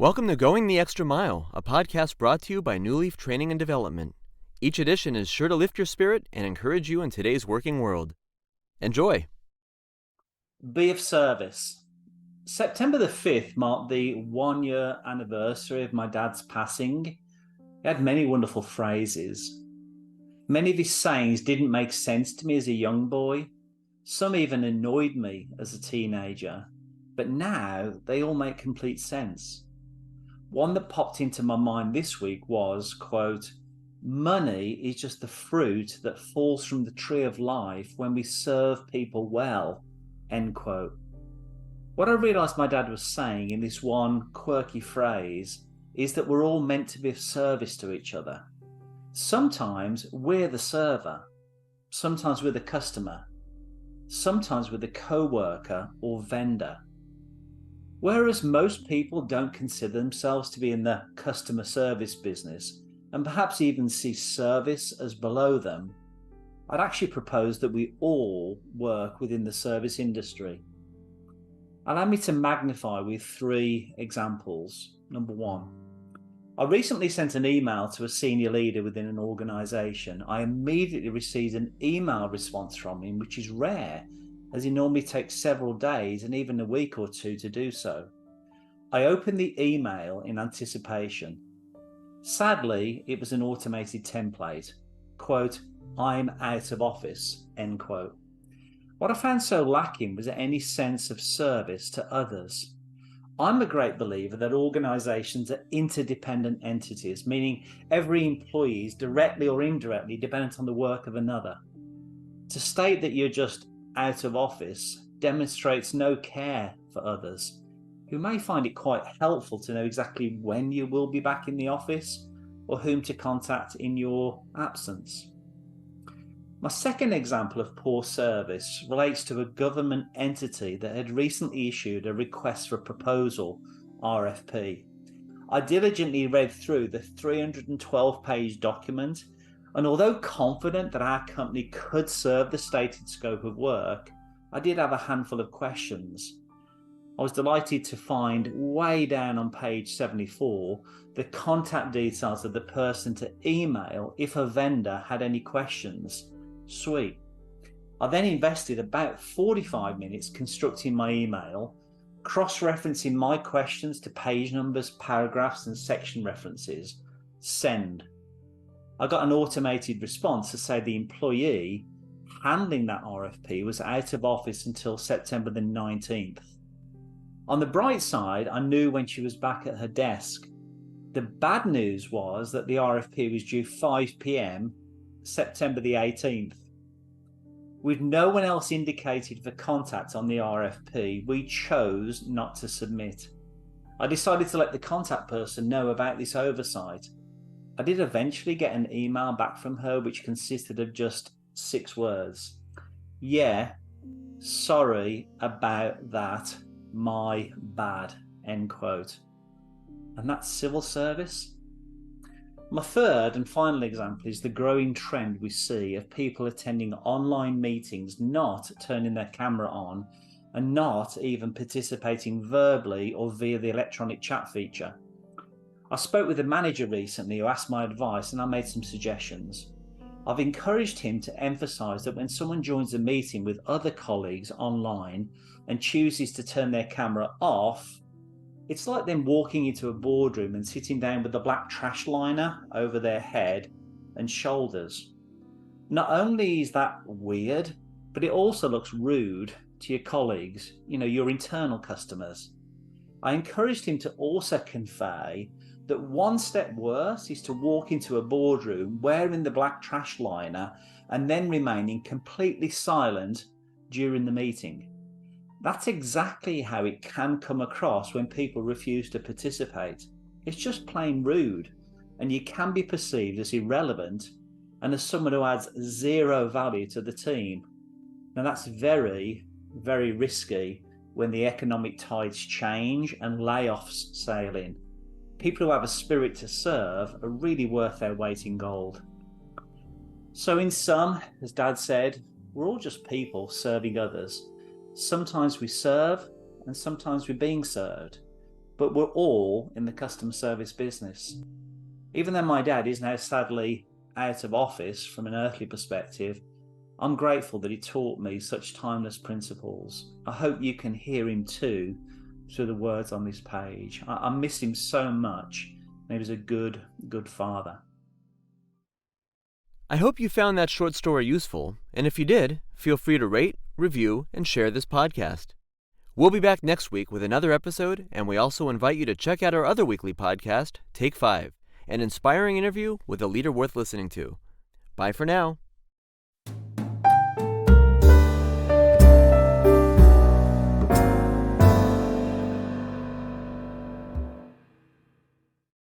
Welcome to Going the Extra Mile, a podcast brought to you by Newleaf Training and Development. Each edition is sure to lift your spirit and encourage you in today's working world. Enjoy! Be of service. September the 5th marked the 1-year anniversary of my dad's passing. He had many wonderful phrases. Many of his sayings didn't make sense to me as a young boy. Some even annoyed me as a teenager. But now they all make complete sense. One that popped into my mind this week was, quote, "Money is just the fruit that falls from the tree of life when we serve people well," end quote. What I realised my dad was saying in this one quirky phrase is that we're all meant to be of service to each other. Sometimes we're the server, sometimes we're the customer, sometimes we're the co-worker or vendor. Whereas most people don't consider themselves to be in the customer service business and perhaps even see service as below them, I'd actually propose that we all work within the service industry. Allow me to magnify with 3 examples. Number 1, I recently sent an email to a senior leader within an organisation. I immediately received an email response from him, which is rare, as it normally takes several days and even a week or 2 to do so. I opened the email in anticipation. Sadly, it was an automated template. Quote, "I'm out of office," end quote. What I found so lacking was any sense of service to others. I'm a great believer that organisations are interdependent entities, meaning every employee is directly or indirectly dependent on the work of another. To state that you're just out of office demonstrates no care for others, who may find it quite helpful to know exactly when you will be back in the office or whom to contact in your absence. My second example of poor service relates to a government entity that had recently issued a request for proposal, RFP. I diligently read through the 312-page document, and although confident that our company could serve the stated scope of work, I did have a handful of questions. I was delighted to find way down on page 74 the contact details of the person to email if a vendor had any questions. Sweet. I then invested about 45 minutes constructing my email, cross-referencing my questions to page numbers, paragraphs, and section references. Send. I got an automated response to say the employee handling that RFP was out of office until September the 19th. On the bright side, I knew when she was back at her desk. The bad news was that the RFP was due 5 p.m. September the 18th. With no one else indicated for contact on the RFP, we chose not to submit. I decided to let the contact person know about this oversight. I did eventually get an email back from her which consisted of just 6 words. "Yeah, sorry about that, my bad," end quote. And that's civil service. My third and final example is the growing trend we see of people attending online meetings, not turning their camera on, and not even participating verbally or via the electronic chat feature. I spoke with a manager recently who asked my advice, and I made some suggestions. I've encouraged him to emphasise that when someone joins a meeting with other colleagues online and chooses to turn their camera off, it's like them walking into a boardroom and sitting down with a black trash liner over their head and shoulders. Not only is that weird, but it also looks rude to your colleagues, your internal customers. I encouraged him to also convey that one step worse is to walk into a boardroom wearing the black trash liner and then remaining completely silent during the meeting. That's exactly how it can come across when people refuse to participate. It's just plain rude, and you can be perceived as irrelevant and as someone who adds zero value to the team. Now that's very, very risky when the economic tides change and layoffs sail in. People who have a spirit to serve are really worth their weight in gold. So in sum, as Dad said, we're all just people serving others. Sometimes we serve and sometimes we're being served. but we're all in the customer service business. Even though my dad is now sadly out of office from an earthly perspective, I'm grateful that he taught me such timeless principles. I hope you can hear him too through the words on this page. I miss him so much, and he was a good father. I hope you found that short story useful, and if you did, feel free to rate, review, and share this podcast. We'll be back next week with another episode, and we also invite you to check out our other weekly podcast, Take 5, an inspiring interview with a leader worth listening to. Bye for now.